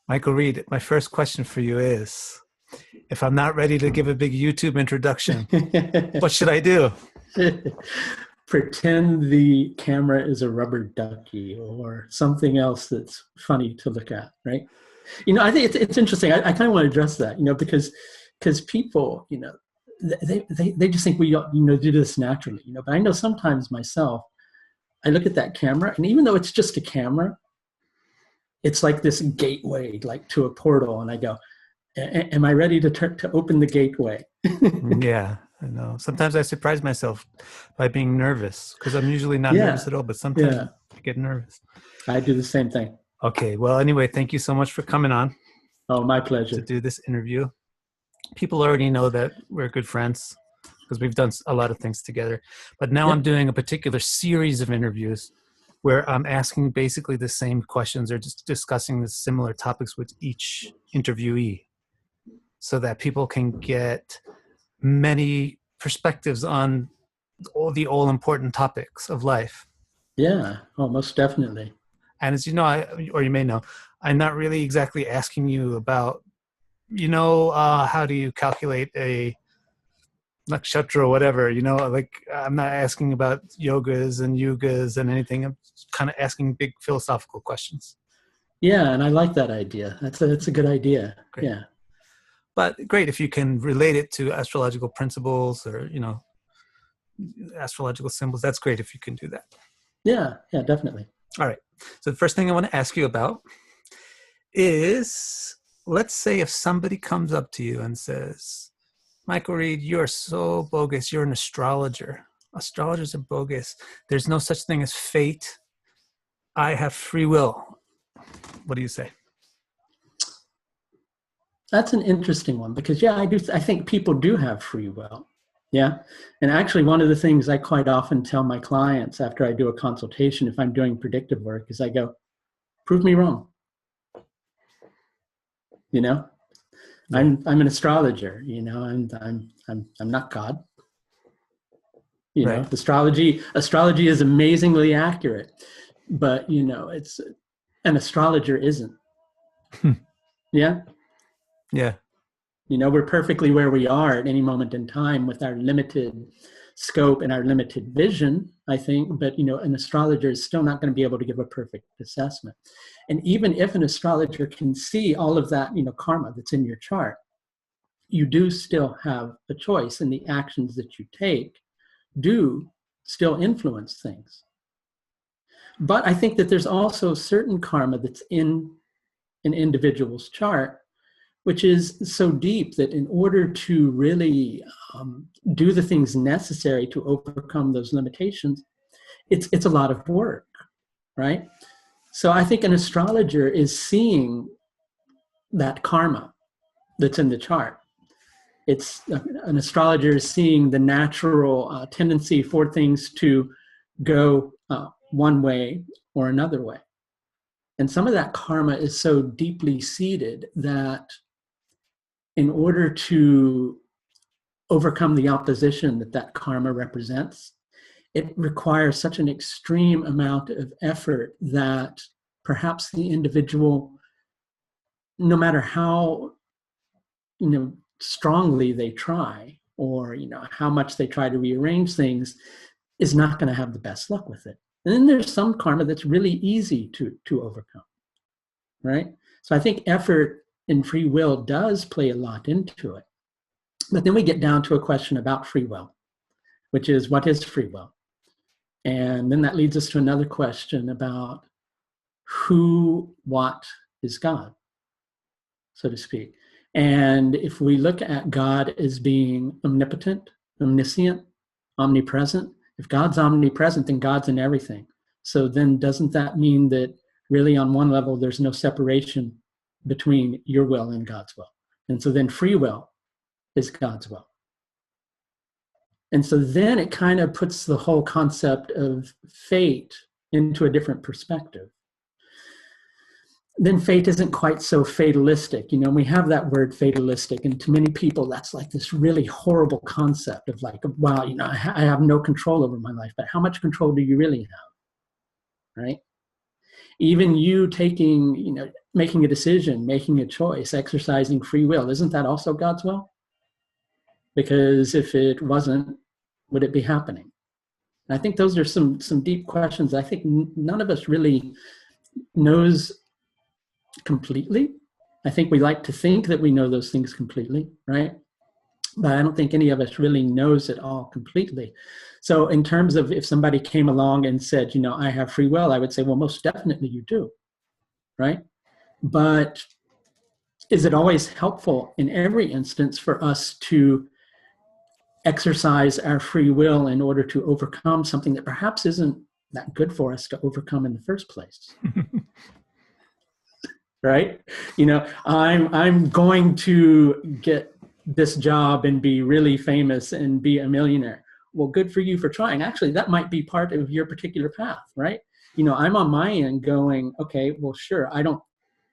Michael Reed, my first question for you is, if I'm not ready to give a big YouTube introduction, what should I do? Pretend the camera is a rubber ducky or something else that's funny to look at, right? I think it's interesting. I kind of want to address that, because people, they just think we do this naturally, But I know sometimes myself, I look at that camera, and even though it's just a camera, it's like this gateway, like to a portal, and I go, am I ready to open the gateway? Yeah, I know. Sometimes I surprise myself by being nervous, because I'm usually not nervous at all, but sometimes I get nervous. I do the same thing. Okay, well, anyway, thank you so much for coming on. Oh, my pleasure. To do this interview. People already know that we're good friends because we've done a lot of things together. But now I'm doing a particular series of interviews where I'm asking basically the same questions or just discussing the similar topics with each interviewee so that people can get many perspectives on all the all-important topics of life. Yeah, most definitely. And as you know, or you may know, I'm not really exactly asking you about, how do you calculate a nakshatra or whatever, like I'm not asking about yogas and yugas and anything. I'm kind of asking big philosophical questions. Yeah, and I like that idea. That's a good idea. Great. Yeah. But great if you can relate it to astrological principles or, astrological symbols. That's great if you can do that. Yeah, definitely. All right. So the first thing I want to ask you about is, let's say if somebody comes up to you and says, Michael Reed, you're so bogus. You're an astrologer. Astrologers are bogus. There's no such thing as fate. I have free will. What do you say? That's an interesting one because, I think people do have free will. Yeah. And actually, one of the things I quite often tell my clients after I do a consultation, if I'm doing predictive work, is I go, prove me wrong. Yeah. I'm an astrologer, and I'm not God. Right. Astrology is amazingly accurate, but it's an astrologer isn't. Yeah. Yeah. We're perfectly where we are at any moment in time with our limited scope and our limited vision, I think, but an astrologer is still not going to be able to give a perfect assessment. And even if an astrologer can see all of that, karma that's in your chart, you do still have a choice, and the actions that you take do still influence things. But I think that there's also certain karma that's in an individual's chart, which is so deep that in order to really do the things necessary to overcome those limitations, it's a lot of work, right? So I think an astrologer is seeing that karma that's in the chart. An astrologer is seeing the natural tendency for things to go one way or another way. And some of that karma is so deeply seated that in order to overcome the opposition that karma represents, it requires such an extreme amount of effort that perhaps the individual, no matter how, strongly they try, or, how much they try to rearrange things, is not going to have the best luck with it. And then there's some karma that's really easy to overcome, right? So I think effort and free will does play a lot into it. But then we get down to a question about free will, which is, what is free will? And then that leads us to another question about what is God, so to speak. And if we look at God as being omnipotent, omniscient, omnipresent, if God's omnipresent, then God's in everything. So then doesn't that mean that really on one level, there's no separation between your will and God's will? And so then free will is God's will. And so then it kind of puts the whole concept of fate into a different perspective. Then fate isn't quite so fatalistic. We have that word fatalistic, and to many people, that's like this really horrible concept of like, wow, I have no control over my life, but how much control do you really have, right? Even you taking, making a decision, making a choice, exercising free will, isn't that also God's will? Because if it wasn't, would it be happening? And I think those are some deep questions. I think none of us really knows completely. I think we like to think that we know those things completely, right? But I don't think any of us really knows it all completely. So in terms of if somebody came along and said, you know, I have free will, I would say, well, most definitely you do, right? But is it always helpful in every instance for us to exercise our free will in order to overcome something that perhaps isn't that good for us to overcome in the first place? Right? You know, I'm going to get this job and be really famous and be a millionaire. Well, good for you for trying. Actually, that might be part of your particular path, right? You know, I'm on my end going, okay, well, sure, I don't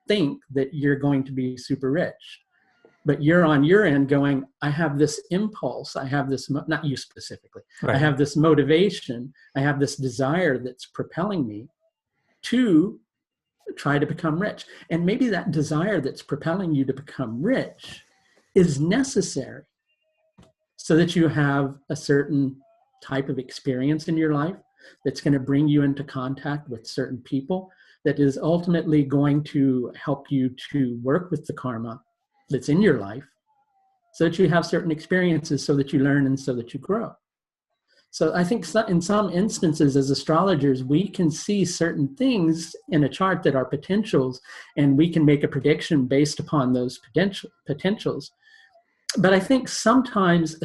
think that you're going to be super rich, but you're on your end going, I have this impulse, I have this, not you specifically, right. I have this motivation, I have this desire that's propelling me to try to become rich. And maybe that desire that's propelling you to become rich is necessary so that you have a certain type of experience in your life that's going to bring you into contact with certain people, that is ultimately going to help you to work with the karma that's in your life so that you have certain experiences, so that you learn and so that you grow. So I think in some instances as astrologers, we can see certain things in a chart that are potentials, and we can make a prediction based upon those potentials. But I think sometimes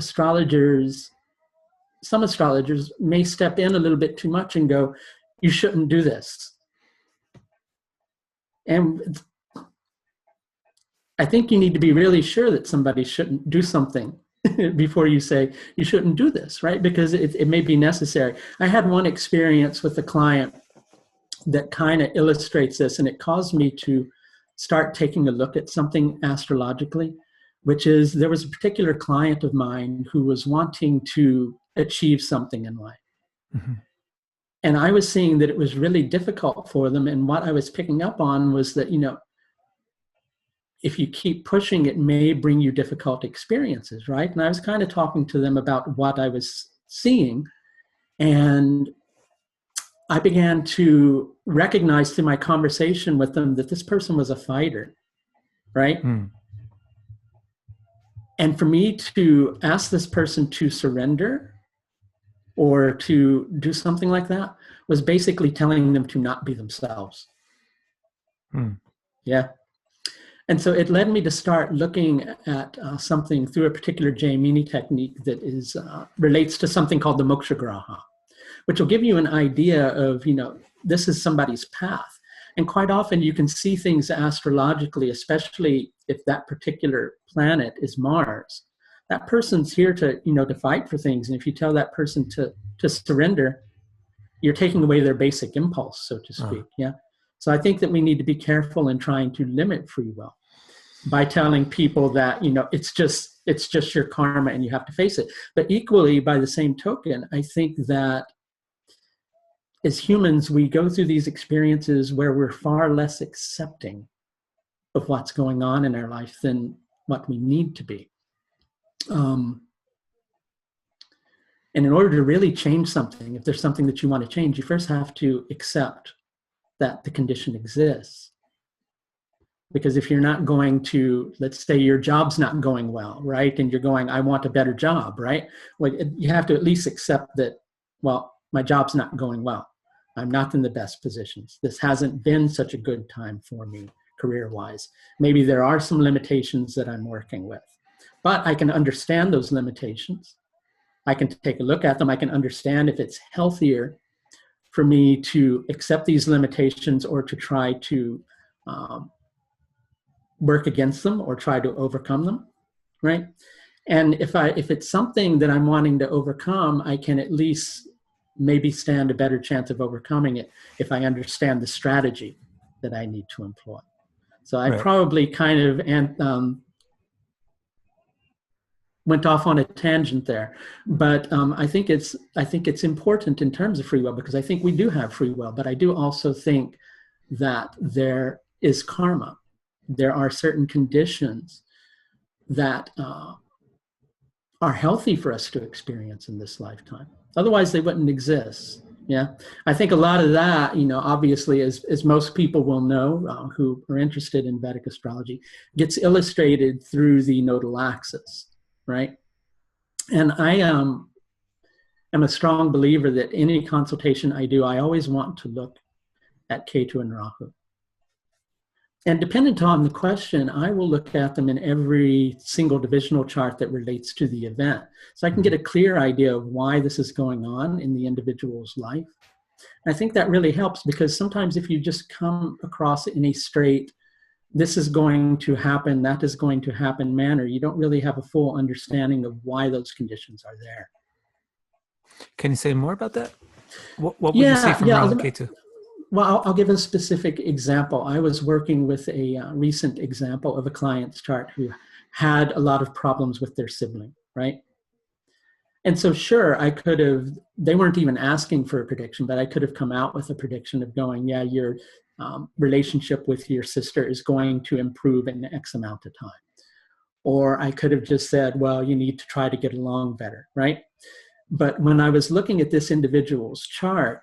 some astrologers may step in a little bit too much and go, you shouldn't do this. And I think you need to be really sure that somebody shouldn't do something before you say, you shouldn't do this, right? Because it may be necessary. I had one experience with a client that kind of illustrates this, and it caused me to start taking a look at something astrologically, which is there was a particular client of mine who was wanting to achieve something in life. Mm-hmm. And I was seeing that it was really difficult for them. And what I was picking up on was that, you know, if you keep pushing, it may bring you difficult experiences, right? And I was kind of talking to them about what I was seeing. And I began to recognize through my conversation with them that this person was a fighter, right? Mm. And for me to ask this person to surrender or to do something like that was basically telling them to not be themselves. Hmm. Yeah. And so it led me to start looking at something through a particular Jaimini technique that is relates to something called the Moksha Graha, which will give you an idea of, you know, this is somebody's path. And quite often you can see things astrologically, especially if that particular planet is Mars. That person's here to, you know, to fight for things. And if you tell that person to surrender, you're taking away their basic impulse, so to speak. Yeah. So I think that we need to be careful in trying to limit free will by telling people that, you know, it's just your karma and you have to face it. But equally, by the same token, I think that as humans, we go through these experiences where we're far less accepting of what's going on in our life than what we need to be. And in order to really change something, if there's something that you want to change, you first have to accept that the condition exists. Because if you're not going to, let's say your job's not going well, right? And you're going, I want a better job, right? Well, you have to at least accept that, well, my job's not going well. I'm not in the best positions. This hasn't been such a good time for me career-wise. Maybe there are some limitations that I'm working with, but I can understand those limitations. I can take a look at them. I can understand if it's healthier for me to accept these limitations or to try to work against them or try to overcome them, right? And if it's something that I'm wanting to overcome, I can at least maybe stand a better chance of overcoming it if I understand the strategy that I need to employ. So I probably kind of went off on a tangent there, but I think it's important in terms of free will, because I think we do have free will, but I do also think that there is karma. There are certain conditions that are healthy for us to experience in this lifetime. Otherwise, they wouldn't exist. Yeah, I think a lot of that, obviously, as most people will know who are interested in Vedic astrology, gets illustrated through the nodal axis, right? And I am a strong believer that any consultation I do, I always want to look at Ketu and Rahu. And dependent on the question, I will look at them in every single divisional chart that relates to the event. So I can get a clear idea of why this is going on in the individual's life. And I think that really helps, because sometimes if you just come across in a straight, this is going to happen, that is going to happen manner, you don't really have a full understanding of why those conditions are there. Can you say more about that? What would you see from Rahu and Ketu? Well, I'll give a specific example. I was working with a recent example of a client's chart who had a lot of problems with their sibling, right? And so sure, I could have, they weren't even asking for a prediction, but I could have come out with a prediction of going, yeah, your relationship with your sister is going to improve in X amount of time. Or I could have just said, well, you need to try to get along better, right? But when I was looking at this individual's chart,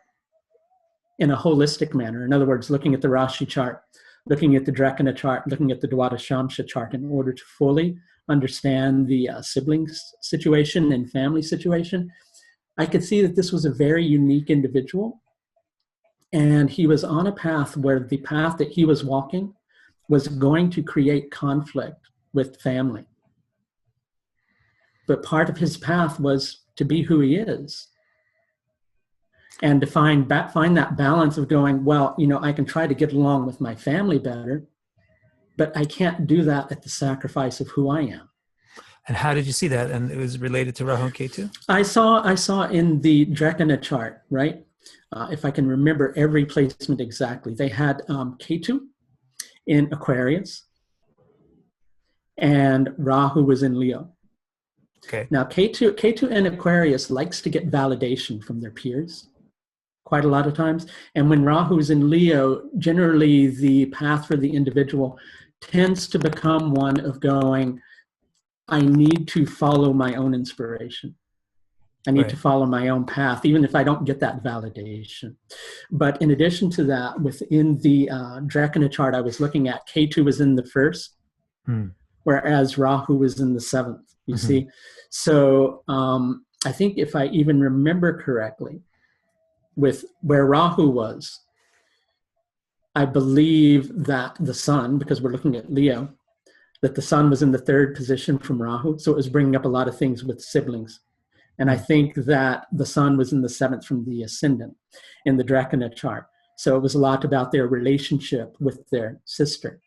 in a holistic manner, in other words, looking at the Rashi chart, looking at the Drekana chart, looking at the Dwadashamsha chart in order to fully understand the siblings situation and family situation, I could see that this was a very unique individual. And he was on a path where the path that he was walking was going to create conflict with family. But part of his path was to be who he is. And to find that balance of going, well, I can try to get along with my family better, but I can't do that at the sacrifice of who I am. And how did you see that? And it was related to Rahu and Ketu? I saw in the Drekana chart, right? If I can remember every placement exactly, they had Ketu in Aquarius and Rahu was in Leo. Okay. Now, Ketu in Aquarius likes to get validation from their peers quite a lot of times. And when Rahu is in Leo, generally the path for the individual tends to become one of going, I need to follow my own inspiration. I need to follow my own path, even if I don't get that validation. But in addition to that, within the Drekana chart I was looking at, Ketu was in the first, whereas Rahu was in the seventh, you see? So I think if I even remember correctly, with where Rahu was, I believe that the sun, because we're looking at Leo, that the sun was in the third position from Rahu. So it was bringing up a lot of things with siblings. And I think that the sun was in the seventh from the ascendant in the Drekana chart. So it was a lot about their relationship with their sister.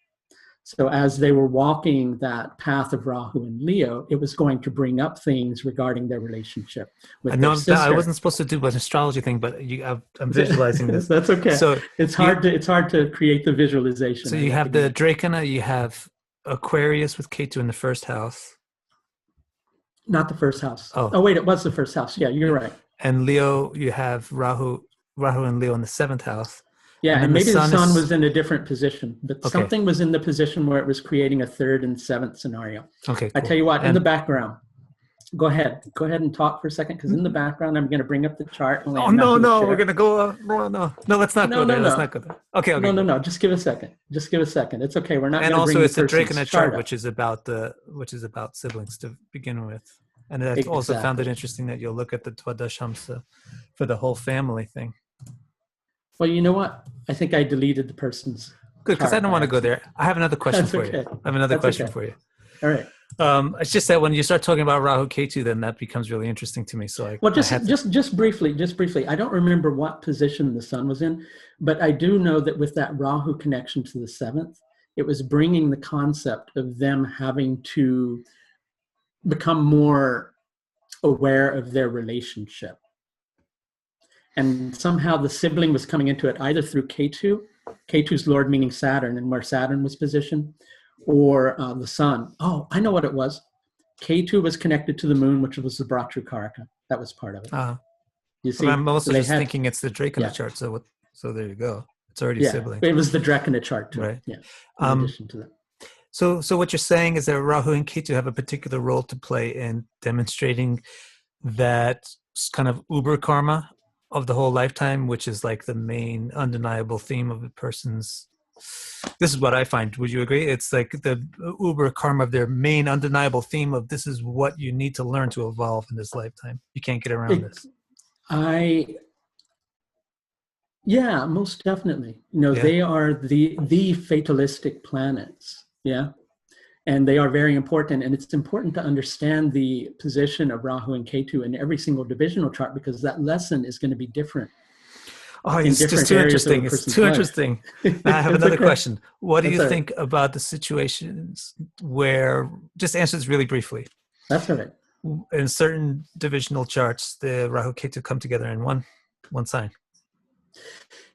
So as they were walking that path of Rahu and Leo, it was going to bring up things regarding their relationship with their sister. I wasn't supposed to do an astrology thing, but I'm visualizing this. That's okay. So it's hard to create the visualization. So you have the Drekana, you have Aquarius with Ketu in the first house. Not the first house. Oh wait, it was the first house. Yeah, you're right. And Leo, you have Rahu and Leo in the seventh house. Yeah, and maybe the sun was in a different position, but something was in the position where it was creating a third and seventh scenario. Okay, cool. I tell you what, in the background, go ahead and talk for a second, because in the background, I'm going to bring up the chart. We're going to go. No, let's not go there. Let's not go there. Okay. No. Just give a second. It's okay. We're not. And also, it's the Drekana chart, which is about siblings to begin with. And I also found it interesting that you'll look at the Dwadashamsa for the whole family thing. Well, you know what? I think I deleted the person's. Good, because I don't want to go there. I have another question for you. For you. All right. It's just that when you start talking about Rahu Ketu, then that becomes really interesting to me. So just briefly. I don't remember what position the sun was in, but I do know that with that Rahu connection to the seventh, it was bringing the concept of them having to become more aware of their relationship. And somehow the sibling was coming into it either through Ketu's lord meaning Saturn, and where Saturn was positioned, or the sun. Oh, I know what it was. Ketu was connected to the moon, which was the Bratru Karaka. That was part of it. You see, I'm also thinking it's the Drekana chart. So there you go. It's already Yeah, siblings. it was the Drekina chart too. Right. Yeah, in addition to that. So what you're saying is that Rahu and Ketu have a particular role to play in demonstrating that kind of uber karma of the whole lifetime, which is like the main undeniable theme of a person's. This is what I find. Would you agree? It's like the uber karma of their main undeniable theme of this is what you need to learn to evolve in this lifetime. You can't get around this. Yeah, most definitely. You know, Yeah. they are the fatalistic planets. Yeah. And they are very important. And it's important to understand the position of Rahu and Ketu in every single divisional chart, because that lesson is going to be different. Oh, it's just too interesting. It's too interesting. I have another question. What do you think about the situations where, just answer this really briefly. That's all right. In certain divisional charts, the Rahu Ketu come together in one sign.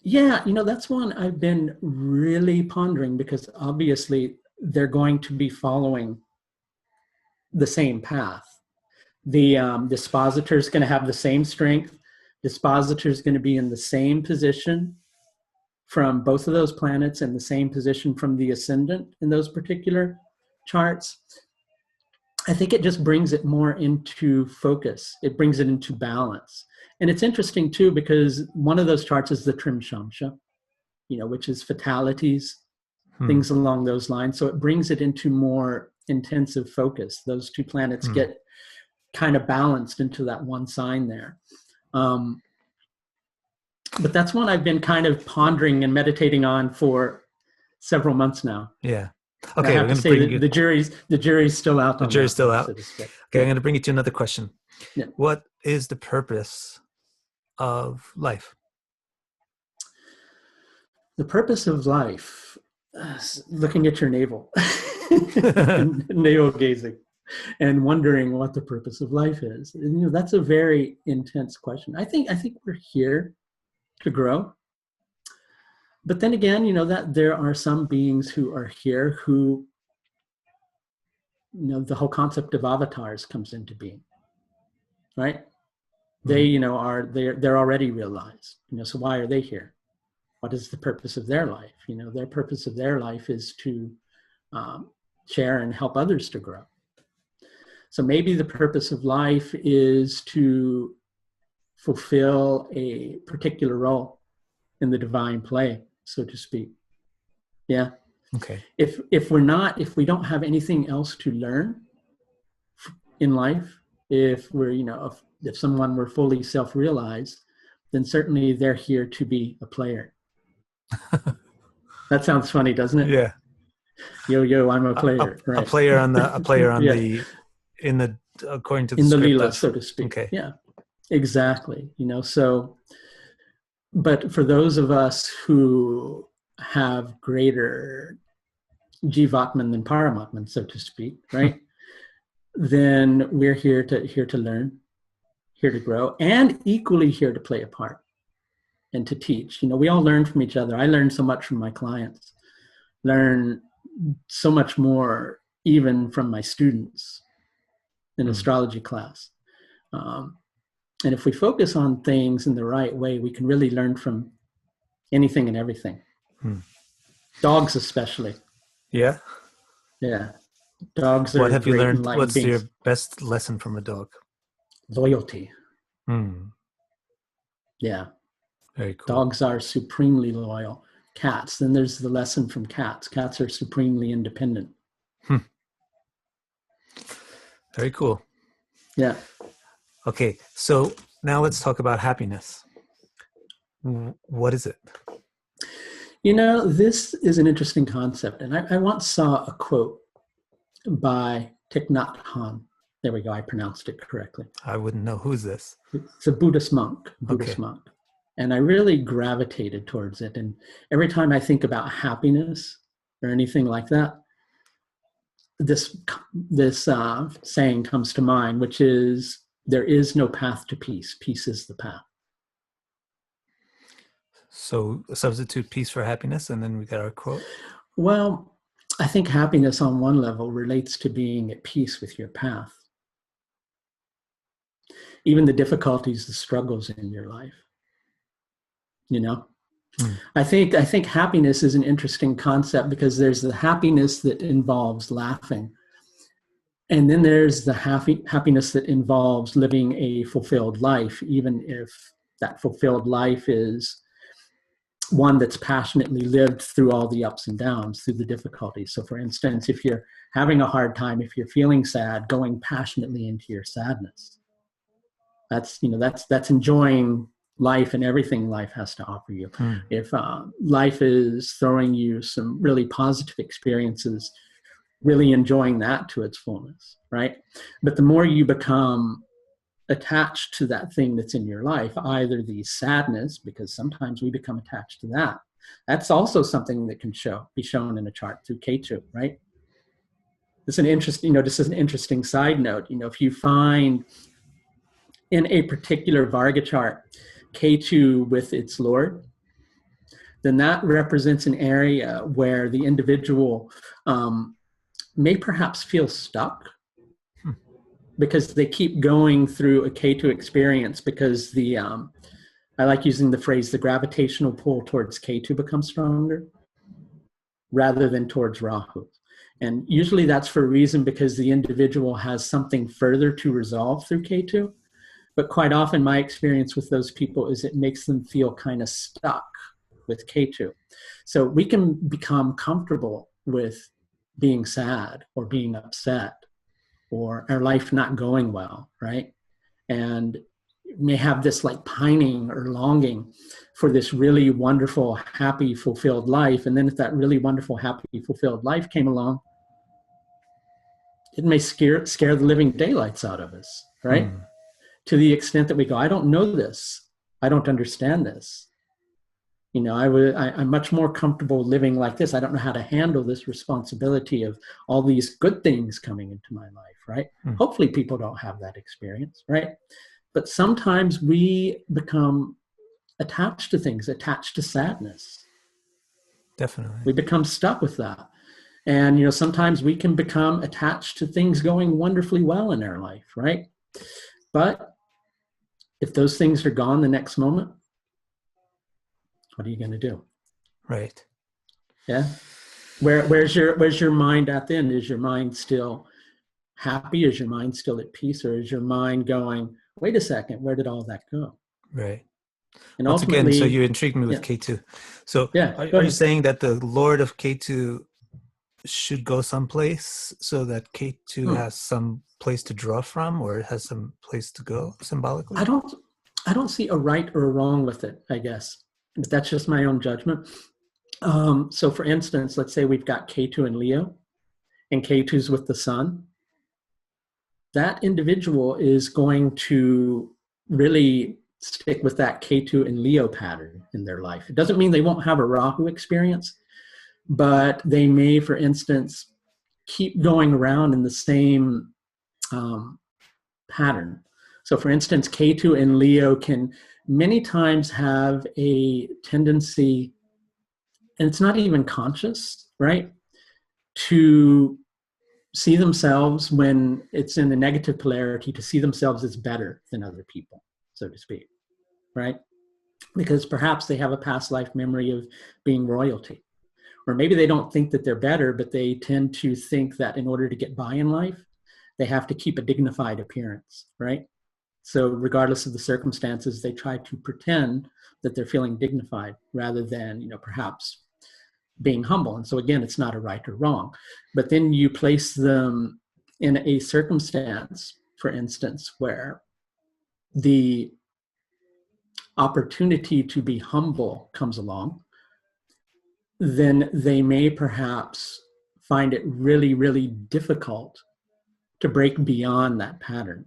Yeah, you know, that's one I've been really pondering, because obviously they're going to be following the same path. The dispositor is going to have the same strength. Dispositor is going to be in the same position from both of those planets, and the same position from the ascendant in those particular charts. I think it just brings it more into focus. It brings it into balance. And it's interesting too, because one of those charts is the Trim Shamsha, you know, which is fatalities, things along those lines. So it brings it into more intensive focus. Those two planets get kind of balanced into that one sign there. But that's one I've been kind of pondering and meditating on for several months now. Yeah. Okay, I have to say the jury's still out. The jury's still out. Okay, I'm going to bring you to another question. Yeah. What is the purpose of life? The purpose of life, looking at your navel, navel gazing, and wondering what the purpose of life is. And, you know, that's a very intense question. I think we're here to grow. But then again, you know, that there are some beings who are here who, you know, the whole concept of avatars comes into being, right? They, you know, they're already realized, you know, so why are they here? What is the purpose of their life? You know, their purpose of their life is to share and help others to grow. So maybe the purpose of life is to fulfill a particular role in the divine play, so to speak. Yeah. Okay. If we don't have anything else to learn in life, if we're, you know, if someone were fully self-realized, then certainly they're here to be a player. That sounds funny, doesn't it? Yeah. Yo, I'm a player. A player on the according to the script Leela, so to speak. Okay. Yeah. Exactly. You know, so, but for those of us who have greater Jivatman than Paramatman, so to speak, right? Then we're here to learn, here to grow, and equally here to play a part and to teach. You know, we all learn from each other. I learn so much from my clients, learn so much more even from my students in astrology class. And if we focus on things in the right way, we can really learn from anything and everything. Dogs especially. Yeah? Yeah. Dogs are What have you learned? What's beings. your best lesson from a dog? Loyalty. Yeah. Very cool. Dogs are supremely loyal. Cats, then there's the lesson from cats. Cats are supremely independent. Very cool. Yeah. Okay, so now let's talk about happiness. What is it? You know, this is an interesting concept. And I once saw a quote by Thich Nhat Hanh. There we go. I pronounced it correctly. I wouldn't know. Who's this? It's a Buddhist monk. Monk. And I really gravitated towards it. And every time I think about happiness or anything like that, this saying comes to mind, which is, there is no path to peace. Peace is the path. So substitute peace for happiness, and then we got our quote. Well, I think happiness on one level relates to being at peace with your path. Even the difficulties, the struggles in your life, you know, I think happiness is an interesting concept because there's the happiness that involves laughing. And then there's the happiness that involves living a fulfilled life, even if that fulfilled life is one that's passionately lived through all the ups and downs, through the difficulties. So for instance, if you're having a hard time, if you're feeling sad, going passionately into your sadness, that's enjoying life and everything life has to offer you. If life is throwing you some really positive experiences, really enjoying that to its fullness, right? But the more you become attached to that thing that's in your life, either the sadness, because sometimes we become attached to that. That's also something that can be shown in a chart through Ketu, right? This is an interesting side note. If you find in a particular Varga chart Ketu with its Lord, then that represents an area where the individual may perhaps feel stuck because they keep going through a Ketu experience because I like using the phrase, the gravitational pull towards Ketu becomes stronger rather than towards Rahu. And usually that's for a reason because the individual has something further to resolve through Ketu. But quite often my experience with those people is it makes them feel kind of stuck with Ketu. So we can become comfortable with being sad or being upset or our life not going well, right? And may have this like pining or longing for this really wonderful, happy, fulfilled life. And then if that really wonderful, happy, fulfilled life came along, it may scare the living daylights out of us, right? To the extent that we go, I don't know this. I don't understand this. I'm much more comfortable living like this. I don't know how to handle this responsibility of all these good things coming into my life, right? Hopefully people don't have that experience, right? But sometimes we become attached to things, attached to sadness. Definitely. We become stuck with that. And, sometimes we can become attached to things going wonderfully well in our life, right? But if those things are gone the next moment, what are you going to do? Right. Yeah. Where's your mind at then? Is your mind still happy? Is your mind still at peace? Or is your mind going, wait a second, where did all that go? Right. And Once again, so you intrigued me with yeah. Ketu. So are you saying that the Lord of Ketu should go someplace so that Ketu has some place to draw from, or it has some place to go symbolically? I don't see a right or a wrong with it, I guess. But that's just my own judgment. So for instance, let's say we've got Ketu in Leo and Ketu's with the sun. That individual is going to really stick with that Ketu and Leo pattern in their life. It doesn't mean they won't have a Rahu experience, but they may, for instance, keep going around in the same pattern. So for instance, Ketu and Leo can many times have a tendency, and it's not even conscious, right, to see themselves, when it's in the negative polarity, to see themselves as better than other people, so to speak, right? Because perhaps they have a past life memory of being royalty. Or maybe they don't think that they're better, but they tend to think that in order to get by in life, they have to keep a dignified appearance, right? So regardless of the circumstances, they try to pretend that they're feeling dignified rather than, perhaps being humble. And so again, it's not a right or wrong. But then you place them in a circumstance, for instance, where the opportunity to be humble comes along, then they may perhaps find it really, really difficult to break beyond that pattern.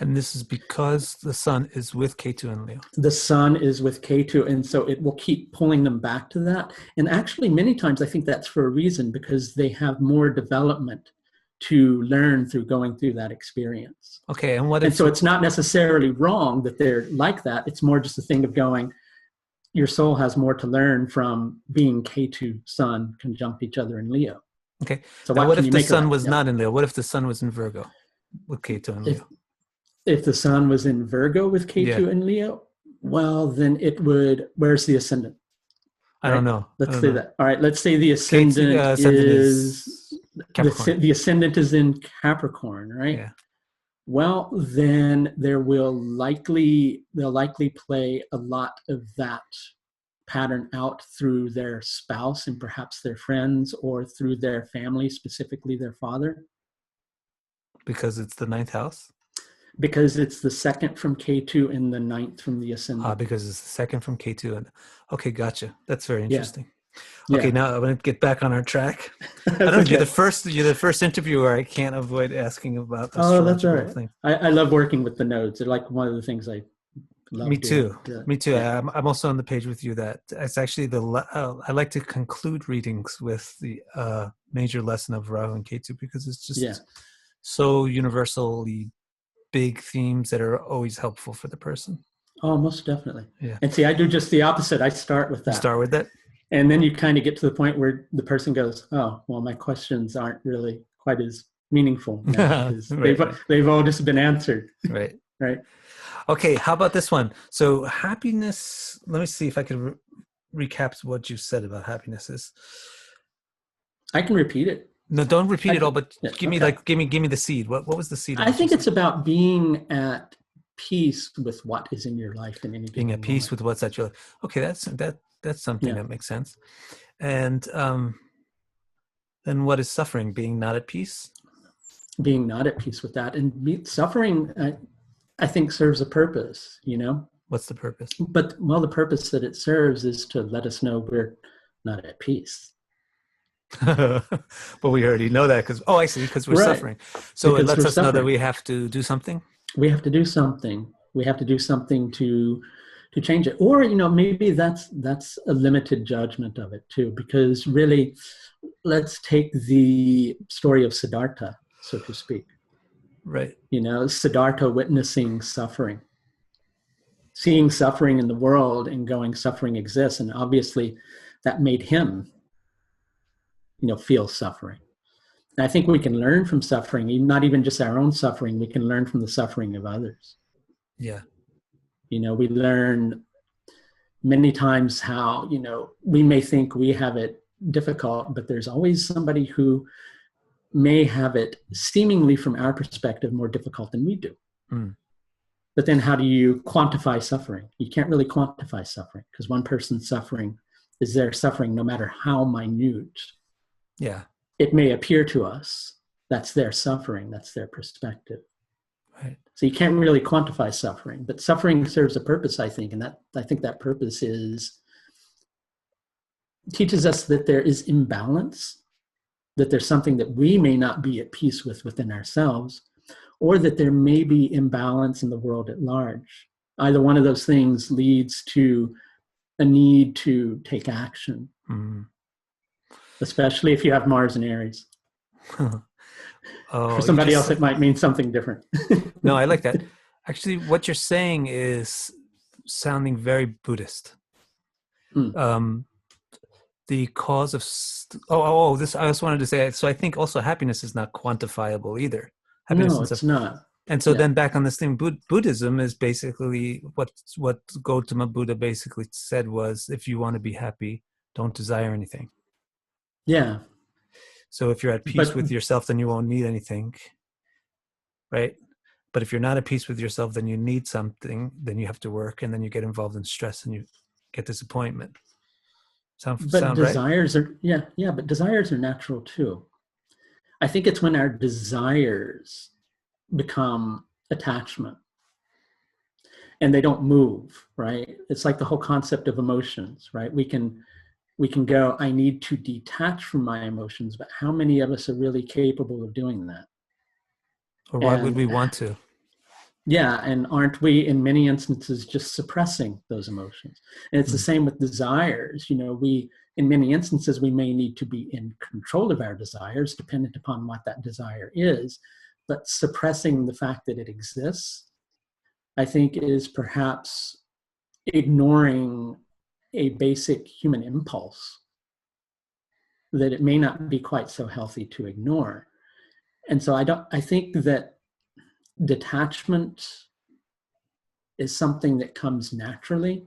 And this is because the sun is with Ketu and Leo. The sun is with Ketu, and so it will keep pulling them back to that. And actually, many times I think that's for a reason, because they have more development to learn through going through that experience. Okay, and so it's not necessarily wrong that they're like that. It's more just a thing of going, your soul has more to learn from being Ketu, sun, conjunct each other in Leo. Okay, so now what if the sun was not in Leo? What if the sun was in Virgo with Ketu and Leo? If the sun was in Virgo with Ketu and Leo, Well, then it would, where's the ascendant? I don't know. Let's say that. All right, let's say the Ketu, ascendant ascendant is Capricorn. the ascendant is in Capricorn, right? Yeah. Well, then they'll likely play a lot of that pattern out through their spouse and perhaps their friends, or through their family, specifically their father. Because it's the ninth house? Because it's the second from Ketu and the ninth from the ascendant. Because it's the second from Ketu. And okay, gotcha. That's very interesting. Yeah. Okay, now I'm going to get back on our track. I don't know. You're the first interviewer I can't avoid asking about astrological that's all right. things. I love working with the nodes. They're like one of the things I love. Me too. Me too. Yeah. I'm also on the page with you that it's actually I like to conclude readings with the major lesson of Rāhu and Ketu, because it's just so universally big themes that are always helpful for the person. Oh, most definitely. Yeah. And see, I do just the opposite. I start with that. Start with that. And then you kind of get to the point where the person goes, oh, well, my questions aren't really quite as meaningful now, because they've all just been answered. Right. Right. Okay, how about this one? So happiness, let me see if I can recap what you said about happiness is. I can repeat it. No, don't repeat it all, but give me the seed. What was the seed? I think it's about being at peace with what is in your life in any given being at peace moment. with what's at your life. Okay, that's something that makes sense. And then what is suffering? Being not at peace? Being not at peace with that. And suffering, I think, serves a purpose, What's the purpose? But, well, the purpose that it serves is to let us know we're not at peace. But we already know that because we're suffering. So it lets us know that we have to do something. We have to do something. We have to do something to change it. Or, maybe that's a limited judgment of it too, because really, let's take the story of Siddhartha, so to speak. Right. Siddhartha witnessing suffering, seeing suffering in the world and going, suffering exists. And obviously that made him, feel suffering. And I think we can learn from suffering, not even just our own suffering. We can learn from the suffering of others. Yeah. We learn many times how, we may think we have it difficult, but there's always somebody who may have it seemingly from our perspective more difficult than we do. Mm. But then how do you quantify suffering? You can't really quantify suffering, because one person's suffering is their suffering no matter how minute. Yeah. It may appear to us that's their suffering, that's their perspective. Right. So you can't really quantify suffering, but suffering serves a purpose, I think. And I think that purpose teaches us that there is imbalance, that there's something that we may not be at peace with within ourselves, or that there may be imbalance in the world at large. Either one of those things leads to a need to take action, especially if you have Mars and Aries. For somebody else, it might mean something different. No, I like that. Actually, what you're saying is sounding very Buddhist. The cause of this I just wanted to say. So I think also happiness is not quantifiable either. Happiness no, it's not. And so then back on this thing, Buddhism is basically what Gautama Buddha basically said was, if you want to be happy, don't desire anything. Yeah. So if you're at peace with yourself, then you won't need anything, right? But if you're not at peace with yourself, then you need something, then you have to work, and then you get involved in stress and you get disappointment. Sound desires right? But desires are natural too. I think it's when our desires become attachment and they don't move, right? It's like the whole concept of emotions, right? We can go, I need to detach from my emotions, but how many of us are really capable of doing that? Or why would we want to? Yeah, and aren't we in many instances just suppressing those emotions? And it's the same with desires. In many instances, we may need to be in control of our desires, dependent upon what that desire is, but suppressing the fact that it exists, I think, is perhaps ignoring a basic human impulse that it may not be quite so healthy to ignore. And so I think that detachment is something that comes naturally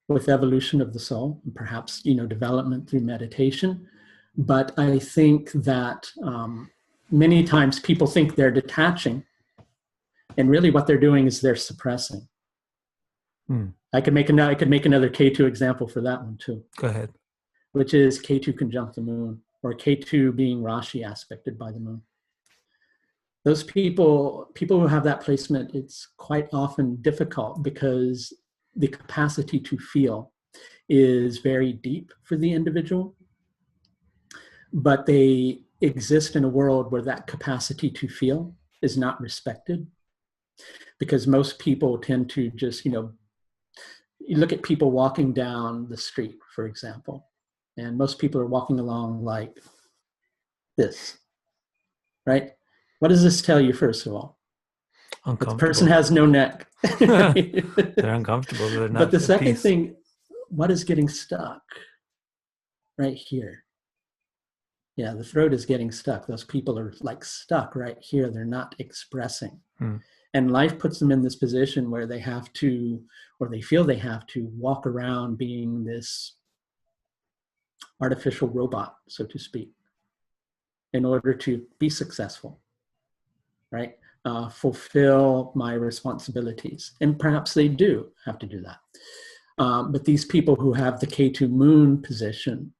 with evolution of the soul, and perhaps, development through meditation. But I think that many times people think they're detaching, and really what they're doing is they're suppressing. I could make another Ketu example for that one too. Go ahead. Which is Ketu conjunct the moon, or Ketu being Rashi aspected by the moon. Those people who have that placement, it's quite often difficult because the capacity to feel is very deep for the individual, but they exist in a world where that capacity to feel is not respected, because most people tend to just, you look at people walking down the street, for example, and most people are walking along like this, right? What does this tell you, first of all? The person has no neck. They're uncomfortable. They're not. But the second thing, what is getting stuck? Right here. Yeah, the throat is getting stuck. Those people are like stuck right here. They're not expressing. And life puts them in this position where they have to, or they feel they have to, walk around being this artificial robot, so to speak, in order to be successful, right? Fulfill my responsibilities. And perhaps they do have to do that. But these people who have the Ketu moon position,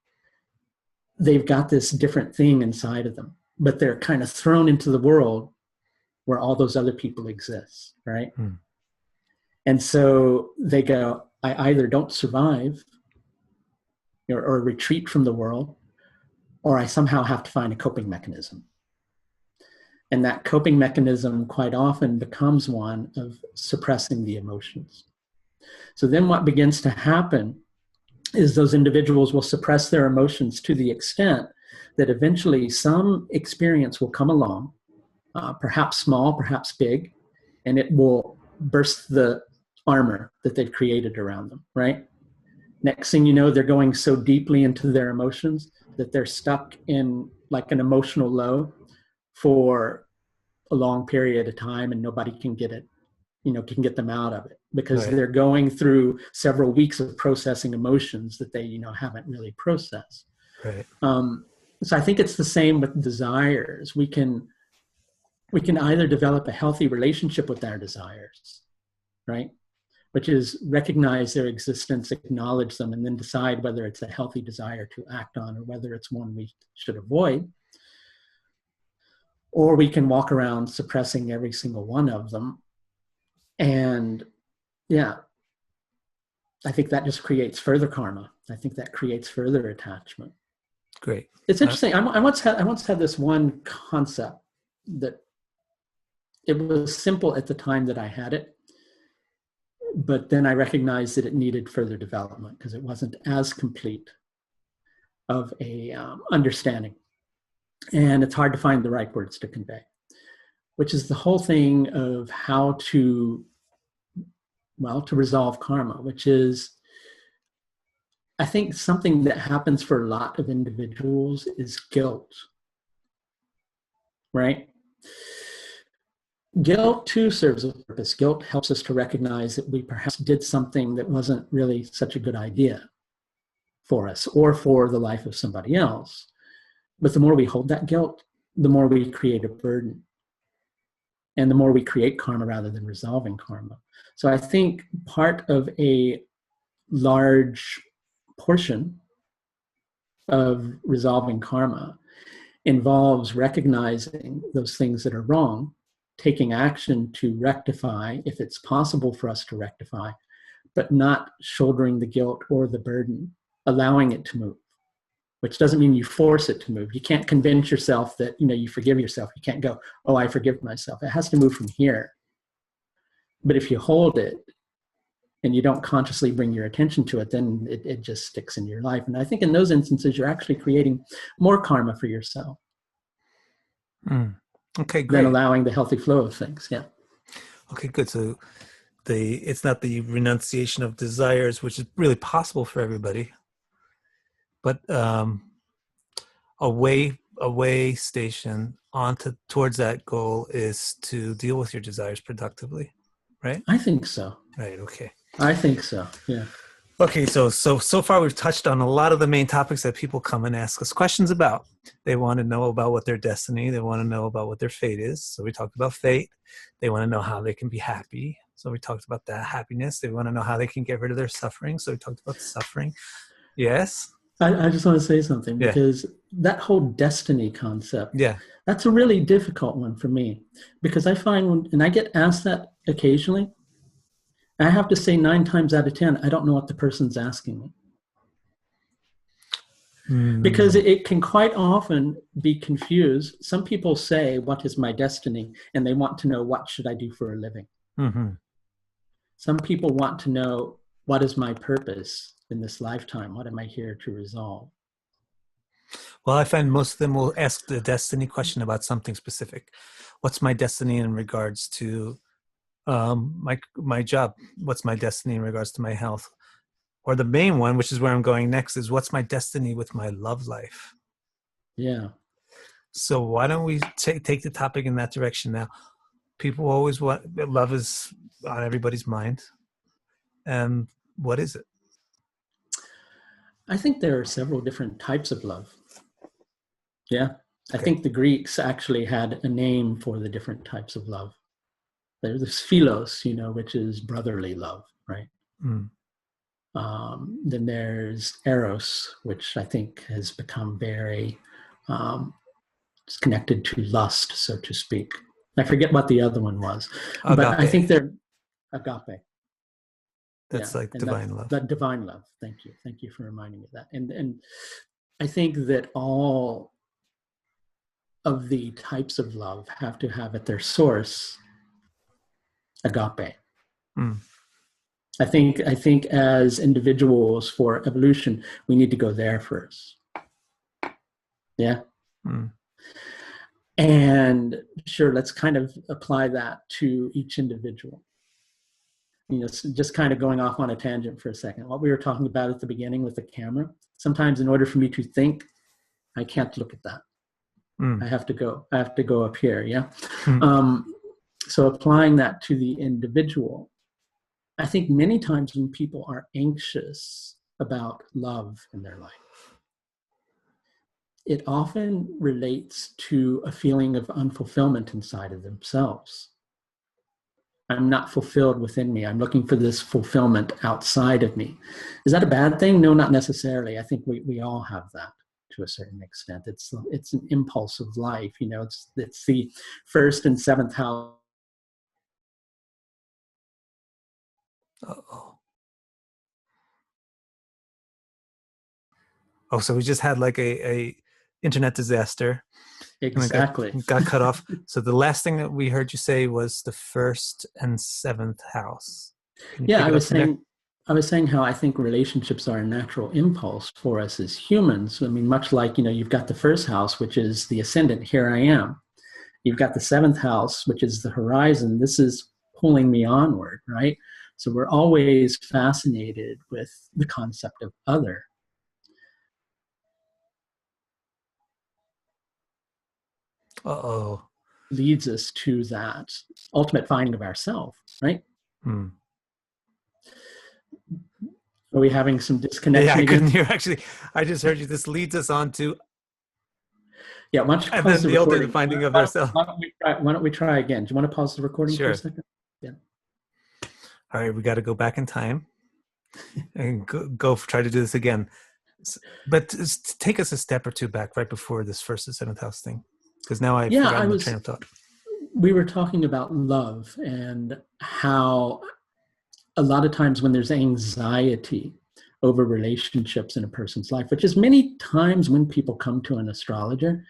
they've got this different thing inside of them, but they're kind of thrown into the world where all those other people exist, right? And so they go, I either don't survive or retreat from the world, or I somehow have to find a coping mechanism. And that coping mechanism quite often becomes one of suppressing the emotions. So then what begins to happen is those individuals will suppress their emotions to the extent that eventually some experience will come along, perhaps small, perhaps big, and it will burst the armor that they've created around them, right? Next thing you know, they're going so deeply into their emotions that they're stuck in like an emotional low for a long period of time, and nobody can get it, can get them out of it, because they're going through several weeks of processing emotions that they, haven't really processed. Right. So I think it's the same with desires. We can either develop a healthy relationship with our desires, right? Which is recognize their existence, acknowledge them, and then decide whether it's a healthy desire to act on or whether it's one we should avoid. Or we can walk around suppressing every single one of them. And yeah, I think that just creates further karma. I think that creates further attachment. Great. It's interesting. I once had this one concept that it was simple at the time that I had it, but then I recognized that it needed further development because it wasn't as complete of a understanding. And it's hard to find the right words to convey, which is the whole thing of how to resolve karma, which is, I think something that happens for a lot of individuals is guilt, right? Guilt too serves a purpose. Guilt helps us to recognize that we perhaps did something that wasn't really such a good idea for us or for the life of somebody else. But the more we hold that guilt, the more we create a burden. And the more we create karma rather than resolving karma. So I think part of a large portion of resolving karma involves recognizing those things that are wrong, taking action to rectify, if it's possible for us to rectify, but not shouldering the guilt or the burden, allowing it to move. Which doesn't mean you force it to move. You can't convince yourself that, you forgive yourself. You can't go, oh, I forgive myself. It has to move from here. But if you hold it and you don't consciously bring your attention to it, then it just sticks in your life. And I think in those instances, you're actually creating more karma for yourself. Okay, great. Than allowing the healthy flow of things. Yeah. Okay, good. So it's not the renunciation of desires, which is really possible for everybody. But a way station towards that goal is to deal with your desires productively, right? I think so. Right. Okay. I think so. Yeah. Okay, so far we've touched on a lot of the main topics that people come and ask us questions about. They want to know about what their destiny, they want to know about what their fate is. So we talked about fate. They want to know how they can be happy. So we talked about that happiness. They want to know how they can get rid of their suffering. So we talked about suffering. Yes. I just want to say something, Yeah. because that whole destiny concept, Yeah. that's a really difficult one for me, because I find and I get asked that occasionally, I have to say 9 times out of 10, I don't know what the person's asking me. Because it can quite often be confused. Some people say, what is my destiny? And they want to know, what should I do for a living? Mm-hmm. Some people want to know, what is my purpose in this lifetime? What am I here to resolve? Well, I find most of them will ask the destiny question about something specific. What's my destiny in regards to my job? What's my destiny in regards to my health? Or the main one, which is where I'm going next, is what's my destiny with my love life? Yeah. So why don't we take the topic in that direction now? People always want, love is on everybody's mind. And what is it? I think there are several different types of love. Yeah. I Okay. think the Greeks actually had a name for the different types of love. There's philos, which is brotherly love, right? Mm. Then there's eros, which I think has become very it's connected to lust, so to speak. I forget what the other one was, but I Agape. think they're agape. That's like and divine love. That divine love. Thank you for reminding me of that. And I think that all of the types of love have to have at their source agape. Mm. I think as individuals for evolution, we need to go there first. Yeah. Mm. And sure, let's kind of apply that to each individual. So just kind of going off on a tangent for a second. What we were talking about at the beginning with the camera, sometimes in order for me to think, I can't look at that. Mm. I have to go up here. Yeah. Mm. So applying that to the individual, I think many times when people are anxious about love in their life, it often relates to a feeling of unfulfillment inside of themselves. I'm not fulfilled within me. I'm looking for this fulfillment outside of me. Is that a bad thing? No, not necessarily. I think we all have that to a certain extent. It's an impulse of life. It's the first and seventh house. Uh-oh. Oh, so we just had like a internet disaster. Exactly. Got cut off. So the last thing that we heard you say was the first and seventh house. Yeah, I was saying how I think relationships are a natural impulse for us as humans. I mean, much like, you've got the first house, which is the ascendant, here I am. You've got the seventh house, which is the horizon. This is pulling me onward, right? So we're always fascinated with the concept of other. Uh-oh. Leads us to that ultimate finding of ourself, right? Hmm. Are we having some disconnection? Yeah, I again? couldn't hear, actually. I just heard you. This leads us on to... Yeah, why don't you pause the ultimate recording? finding of ourselves. Why don't we try again? Do you want to pause the recording Sure. for a second? Yeah. All right, we got to go back in time and go try to do this again. But take us a step or two back right before this first and seventh house thing, because now I've forgotten the train of thought. We were talking about love and how a lot of times when there's anxiety over relationships in a person's life, which is many times when people come to an astrologer,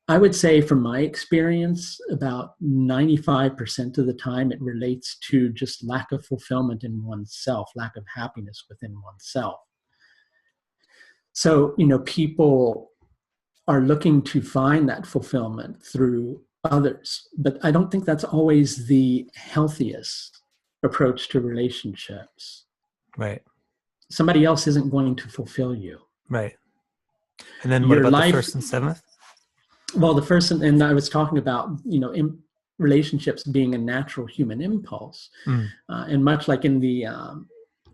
I would say from my experience, about 95% of the time it relates to just lack of fulfillment in oneself, lack of happiness within oneself. So, people are looking to find that fulfillment through others, but I don't think that's always the healthiest approach to relationships. Right. Somebody else isn't going to fulfill you. Right. And then what about the first and seventh? Well, the first, and I was talking about, relationships being a natural human impulse. Mm. And much like in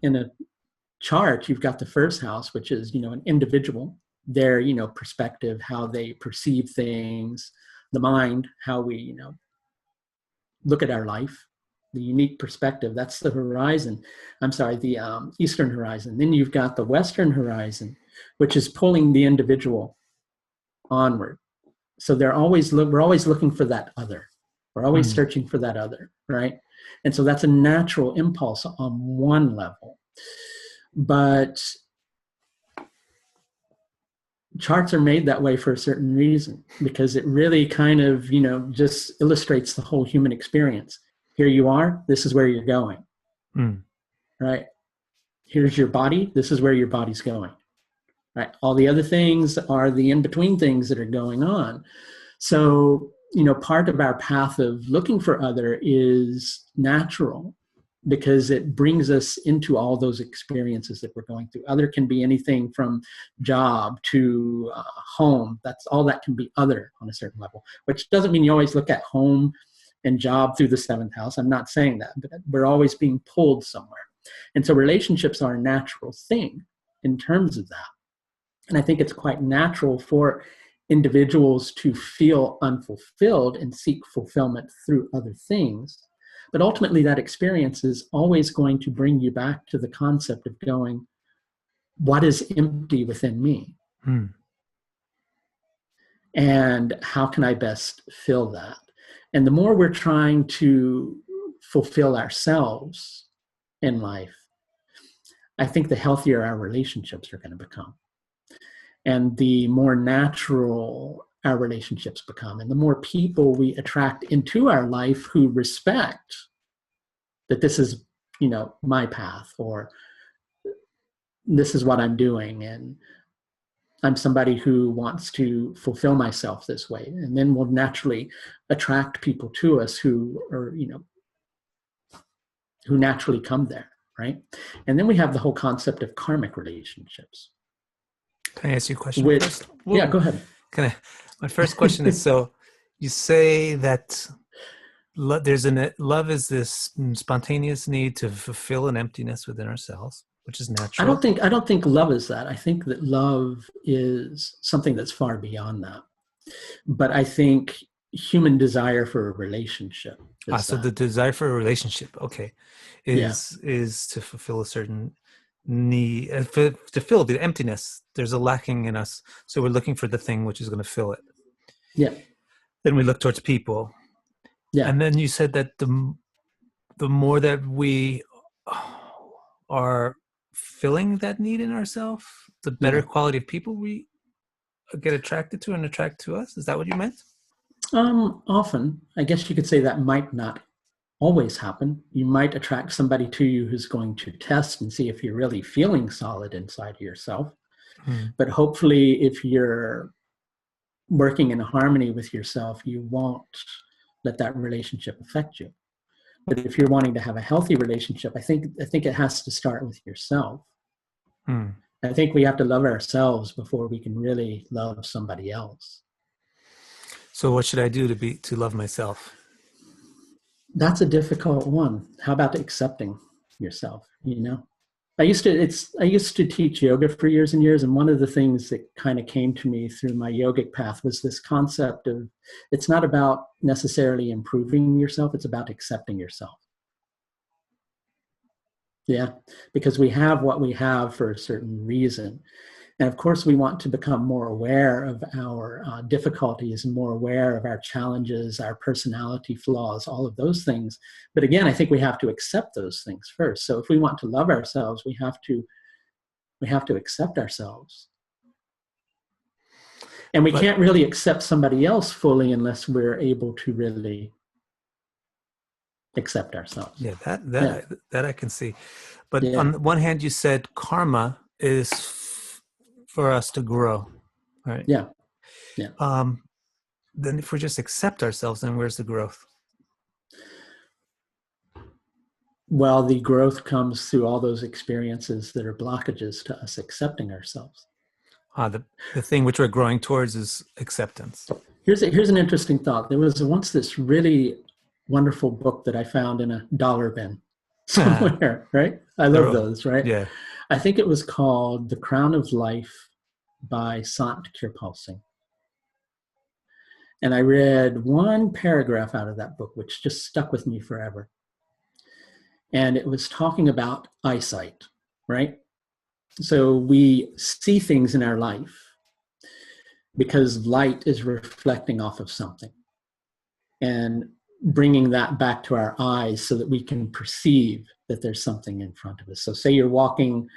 a chart, you've got the first house, which is, an individual, their, perspective, how they perceive things, the mind, how we, look at our life, the unique perspective. That's the horizon. I'm sorry, the Eastern horizon. Then you've got the Western horizon, which is pulling the individual onward. So we're always looking for that other. We're always searching for that other, right? And so that's a natural impulse on one level. But charts are made that way for a certain reason, because it really kind of, just illustrates the whole human experience. Here you are, this is where you're going, right? Here's your body, this is where your body's going, right? All the other things are the in-between things that are going on. So, part of our path of looking for other is natural, because it brings us into all those experiences that we're going through. Other can be anything from job to home. That's all that can be other on a certain level, which doesn't mean you always look at home and job through the seventh house. I'm not saying that, but we're always being pulled somewhere. And so relationships are a natural thing in terms of that. And I think it's quite natural for individuals to feel unfulfilled and seek fulfillment through other things. But ultimately, that experience is always going to bring you back to the concept of going, what is empty within me? And how can I best fill that? And the more we're trying to fulfill ourselves in life, I think the healthier our relationships are going to become. And the more natural our relationships become, and the more people we attract into our life who respect that this is, my path, or this is what I'm doing, and I'm somebody who wants to fulfill myself this way. And then we'll naturally attract people to us who are, who naturally come there, right? And then we have the whole concept of karmic relationships. Can I ask you a question first? Whoa. Yeah, go ahead. My first question is, so you say that love is this spontaneous need to fulfill an emptiness within ourselves, which is natural. I don't think love is that. I think that love is something that's far beyond that. But I think human desire for a relationship is so the desire for a relationship, okay, is to fulfill a certain need, to fill the emptiness. There's a lacking in us, so we're looking for the thing which is going to fill it. Yeah. Then we look towards people. Yeah. And then you said that the more that we are filling that need in ourselves, the better quality of people we get attracted to and attract to us. Is that what you meant? Often, I guess you could say that might not always happen. You might attract somebody to you who's going to test and see if you're really feeling solid inside of yourself. But hopefully, if you're working in harmony with yourself, you won't let that relationship affect you. But if you're wanting to have a healthy relationship, I think it has to start with yourself. I think we have to love ourselves before we can really love somebody else. So what should I do to love myself? That's a difficult one. How about accepting yourself? I used to teach yoga for years and years, and one of the things that kind of came to me through my yogic path was this concept of, it's not about necessarily improving yourself, it's about accepting yourself. Yeah, because we have what we have for a certain reason. And of course, we want to become more aware of our difficulties and more aware of our challenges, our personality flaws, all of those things. But again, I think we have to accept those things first. So if we want to love ourselves, we have to accept ourselves. And we can't really accept somebody else fully unless we're able to really accept ourselves. Yeah, that I can see. But on the one hand, you said karma is for us to grow, right? Yeah. Then if we just accept ourselves, then where's the growth? Well, the growth comes through all those experiences that are blockages to us accepting ourselves. The thing which we're growing towards is acceptance. Here's an interesting thought. There was once this really wonderful book that I found in a dollar bin somewhere, right? I love those, right? Yeah. I think it was called The Crown of Life by Sant Kirpal. And I read one paragraph out of that book, which just stuck with me forever. And it was talking about eyesight, right? So we see things in our life because light is reflecting off of something and bringing that back to our eyes so that we can perceive that there's something in front of us. So say you're walking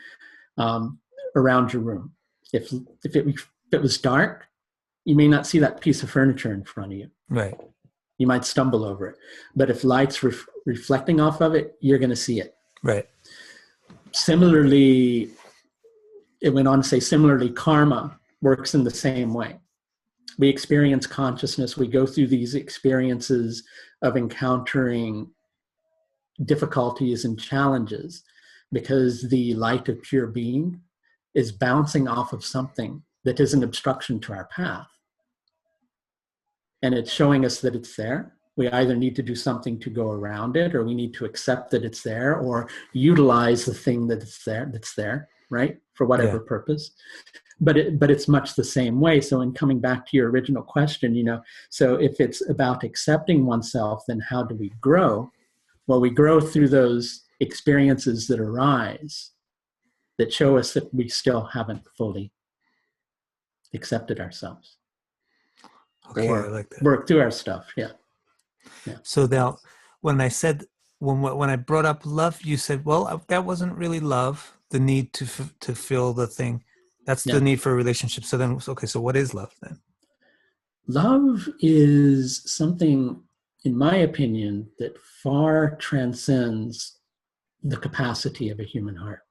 around your room. If it was dark, you may not see that piece of furniture in front of you. Right. You might stumble over it. But if light's reflecting off of it, you're going to see it. Right. Similarly, it went on to say, similarly, karma works in the same way. We experience consciousness. We go through these experiences of encountering difficulties and challenges because the light of pure being is bouncing off of something that is an obstruction to our path. And it's showing us that it's there. We either need to do something to go around it, or we need to accept that it's there, or utilize the thing that's there, right? For whatever purpose. But it's much the same way. So in coming back to your original question, so if it's about accepting oneself, then how do we grow? Well, we grow through those experiences that arise that show us that we still haven't fully accepted ourselves. Okay, or I like that. work through our stuff. Yeah. So now, when I said, when I brought up love, you said, well, that wasn't really love, the need to feel the thing. That's the need for a relationship. So then, okay, so what is love then? Love is something, in my opinion, that far transcends the capacity of a human heart.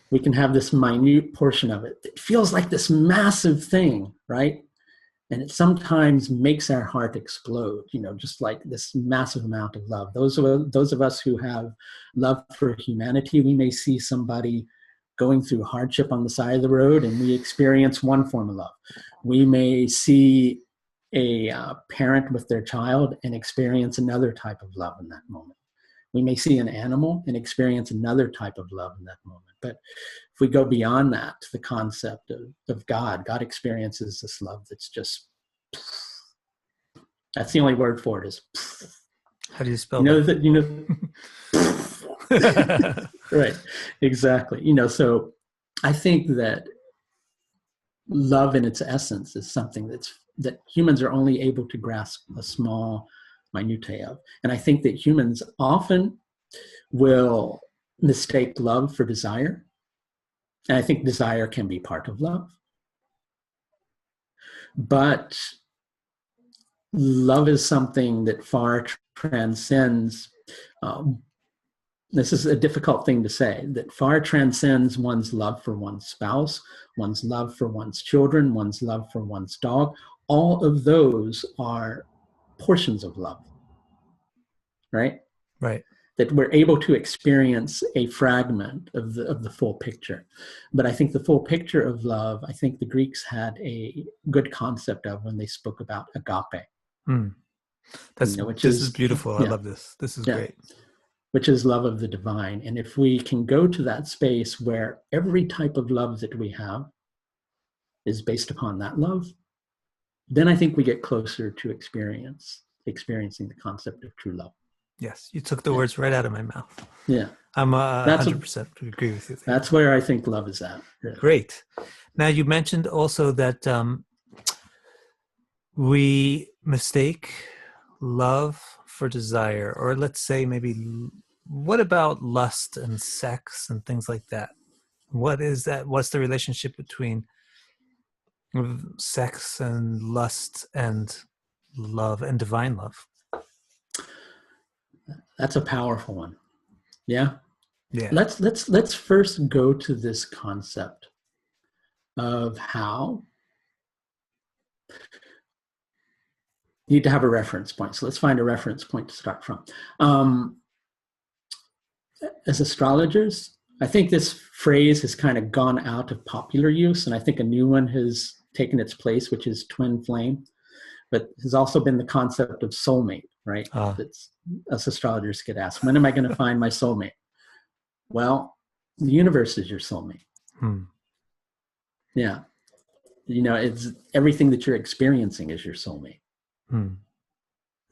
We can have this minute portion of it. It feels like this massive thing, right? And it sometimes makes our heart explode, just like this massive amount of love. Those of us who have love for humanity, we may see somebody going through hardship on the side of the road and we experience one form of love. We may see a parent with their child and experience another type of love in that moment. We may see an animal and experience another type of love in that moment. But if we go beyond that, the concept of God experiences this love that's just, that's the only word for it is. How do you spell that? Right, exactly. So I think that love in its essence is something that humans are only able to grasp a small minutiae of. And I think that humans often will mistake love for desire. And I think desire can be part of love. But love is something that far transcends, this is a difficult thing to say, that far transcends one's love for one's spouse, one's love for one's children, one's love for one's dog. All of those are portions of love, right? Right. That we're able to experience a fragment of the full picture. But I think the full picture of love, I think the Greeks had a good concept of when they spoke about agape. This is beautiful. I love this. This is great. Which is love of the divine. And if we can go to that space where every type of love that we have is based upon that love, then I think we get closer to experiencing the concept of true love. Yes, you took the words right out of my mouth. Yeah. I'm 100% agree with you. That's where I think love is at. Really. Great. Now, you mentioned also that we mistake love for desire, or let's say maybe, what about lust and sex and things like that? What is that? What's the relationship between sex and lust and love and divine love? That's a powerful one. Yeah. Yeah. Let's first go to this concept of how you need to have a reference point. So let's find a reference point to start from. As astrologers, I think this phrase has kind of gone out of popular use, and I think a new one has taken its place, which is twin flame, but has also been the concept of soulmate, right? That's, us astrologers get asked, when am I going to find my soulmate? Well, the universe is your soulmate. Yeah. It's everything that you're experiencing is your soulmate.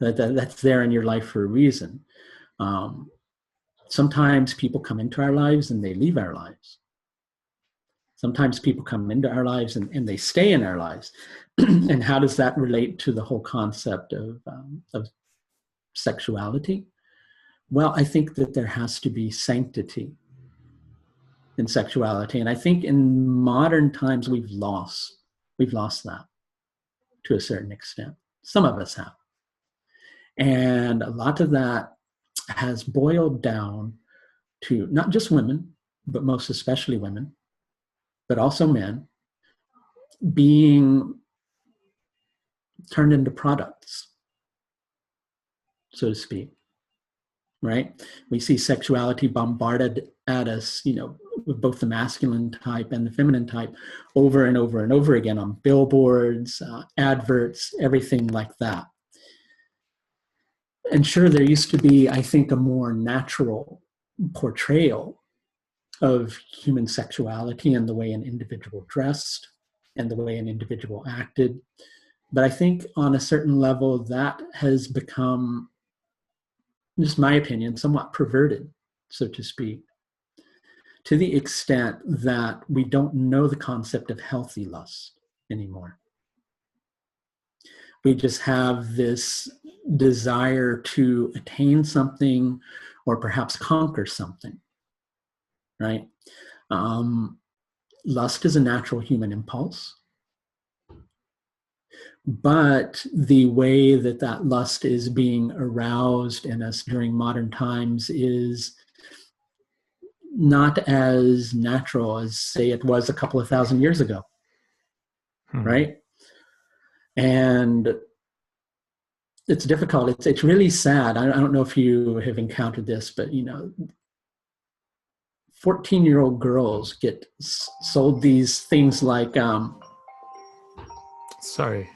That's there in your life for a reason. Sometimes people come into our lives and they leave our lives. Sometimes people come into our lives and they stay in our lives. And how does that relate to the whole concept of sexuality? Well, I think that there has to be sanctity in sexuality. And I think in modern times we've lost that to a certain extent. Some of us have. And a lot of that has boiled down to not just women, but most especially women, but also men, being turned into products, so to speak, right? We see sexuality bombarded at us, with both the masculine type and the feminine type over and over and over again on billboards, adverts, everything like that. And sure, there used to be, I think, a more natural portrayal of human sexuality and the way an individual dressed and the way an individual acted. But I think on a certain level that has become, just my opinion, somewhat perverted, so to speak, to the extent that we don't know the concept of healthy lust anymore. We just have this desire to attain something or perhaps conquer something, right? Lust is a natural human impulse. But the way that lust is being aroused in us during modern times is not as natural as, say, it was a couple of thousand years ago, right? And it's difficult. It's really sad. I don't know if you have encountered this, but 14-year-old girls get sold these things like sorry,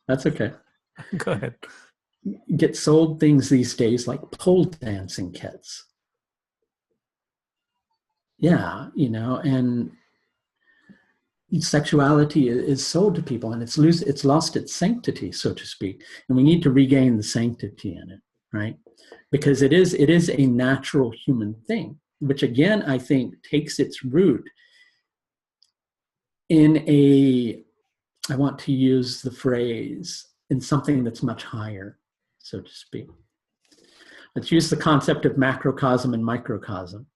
that's okay, go ahead. Get sold things these days like pole dancing kits. Yeah, and sexuality is sold to people, and it's lost its sanctity, so to speak, and we need to regain the sanctity in it, right? Because it is a natural human thing, which again I think takes its root in I want to use the phrase, in something that's much higher, so to speak. Let's use the concept of macrocosm and microcosm.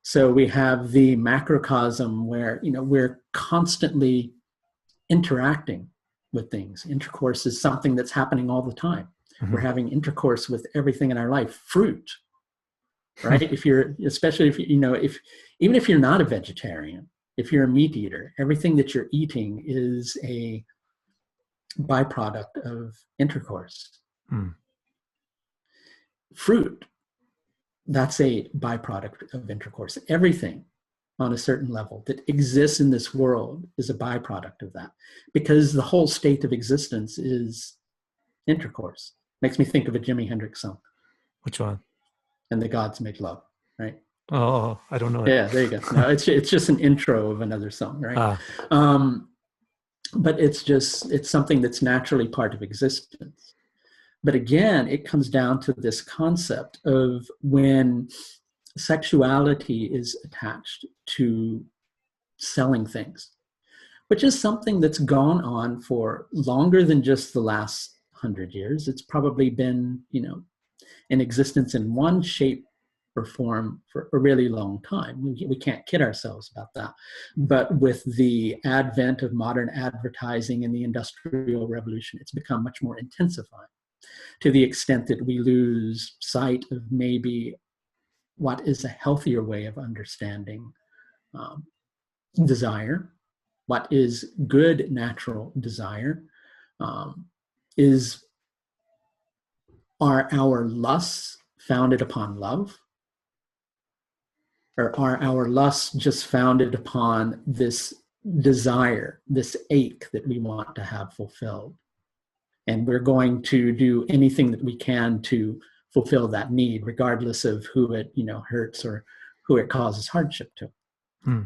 So we have the macrocosm where, we're constantly interacting with things. Intercourse is something that's happening all the time. We're having intercourse with everything in our life. Fruit, right? Especially if even if you're not a vegetarian, if you're a meat eater, everything that you're eating is a byproduct of intercourse. Fruit, that's a byproduct of intercourse. Everything on a certain level that exists in this world is a byproduct of that, because the whole state of existence is intercourse. Makes me think of a Jimi Hendrix song. Which one? And the Gods Make Love, right? Oh, I don't know it. Yeah, there you go. No, it's just an intro of another song, right? But it's something that's naturally part of existence. But again, it comes down to this concept of when sexuality is attached to selling things, which is something that's gone on for longer than just the last 100 years. It's probably been, in existence in one shape or form for a really long time. We can't kid ourselves about that. But with the advent of modern advertising and the Industrial Revolution, it's become much more intensified, to the extent that we lose sight of maybe what is a healthier way of understanding desire, what is good natural desire, are our lusts founded upon love? Or are our lusts just founded upon this desire, this ache that we want to have fulfilled? And we're going to do anything that we can to fulfill that need, regardless of who it, hurts or who it causes hardship to. Hmm.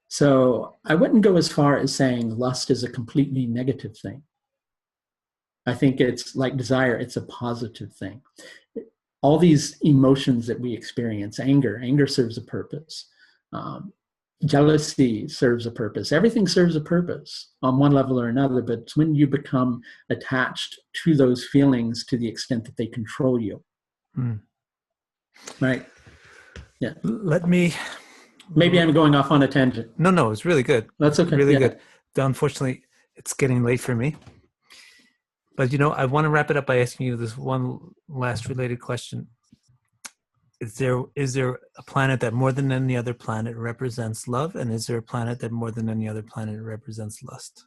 So I wouldn't go as far as saying lust is a completely negative thing. I think it's like desire, it's a positive thing. All these emotions that we experience, anger serves a purpose. Jealousy serves a purpose. Everything serves a purpose on one level or another, but it's when you become attached to those feelings to the extent that they control you. Hmm. Right? Yeah. Maybe I'm going off on a tangent. No, it's really good. That's okay. Really good. Unfortunately, it's getting late for me. But, I want to wrap it up by asking you this one last related question. Is there a planet that more than any other planet represents love? And is there a planet that more than any other planet represents lust?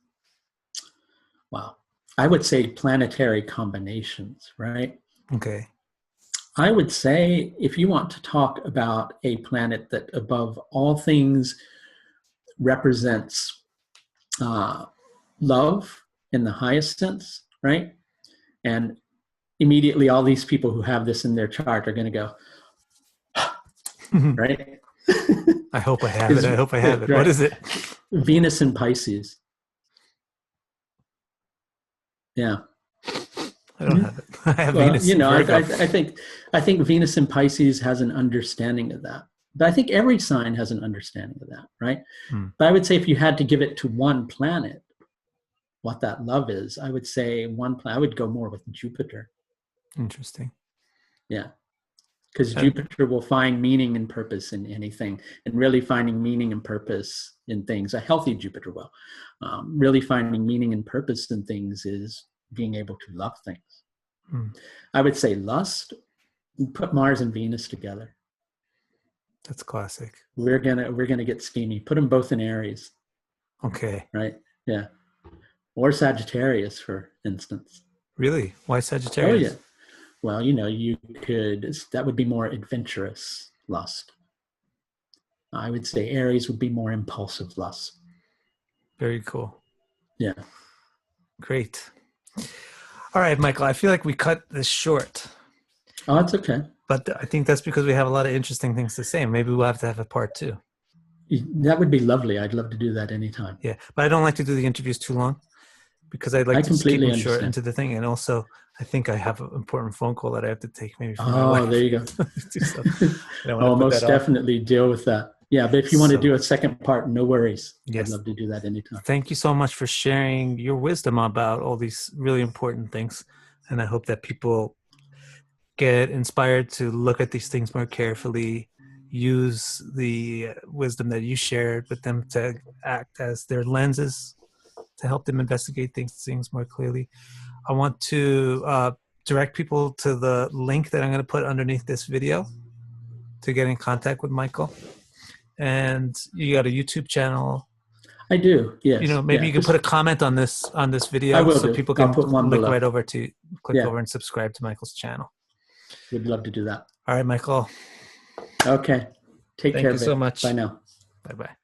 Wow. I would say planetary combinations, right? Okay. I would say if you want to talk about a planet that above all things represents love in the highest sense, right? And immediately all these people who have this in their chart are going to go, right? I hope I have it. Right. What is it? Venus in Pisces. Yeah. I don't have it. I have Venus in Virgo. I think Venus in Pisces has an understanding of that. But I think every sign has an understanding of that, right? But I would say if you had to give it to one planet, what that love is, I would say I would go more with Jupiter. Interesting. Yeah. Because Jupiter will find meaning and purpose in anything, and really finding meaning and purpose in things. A healthy Jupiter will. Really finding meaning and purpose in things is being able to love things. I would say lust, put Mars and Venus together. That's classic. We're gonna get steamy. Put them both in Aries. Okay. Right? Yeah. Or Sagittarius, for instance. Really? Why Sagittarius? Oh, yeah. Well, that would be more adventurous lust. I would say Aries would be more impulsive lust. Very cool. Yeah. Great. All right, Michael, I feel like we cut this short. Oh, it's okay. But I think that's because we have a lot of interesting things to say. Maybe we'll have to have a part 2. That would be lovely. I'd love to do that anytime. Yeah, but I don't like to do the interviews too long because I'd like to just keep them short into the thing. And also, I think I have an important phone call that I have to take maybe from my wife. Oh, there you go. Most definitely deal with that. Yeah, but if you want to do a second part, no worries. Yes. I'd love to do that anytime. Thank you so much for sharing your wisdom about all these really important things. And I hope that people get inspired to look at these things more carefully, use the wisdom that you shared with them to act as their lenses to help them investigate things more clearly. I want to direct people to the link that I'm going to put underneath this video to get in contact with Michael. And you got a YouTube channel. I do, yes. Maybe you can put a comment on this video so people can click right over over and subscribe to Michael's channel. We'd love to do that. All right, Michael. Okay. Take care. Thank you so much. Bye now. Bye-bye.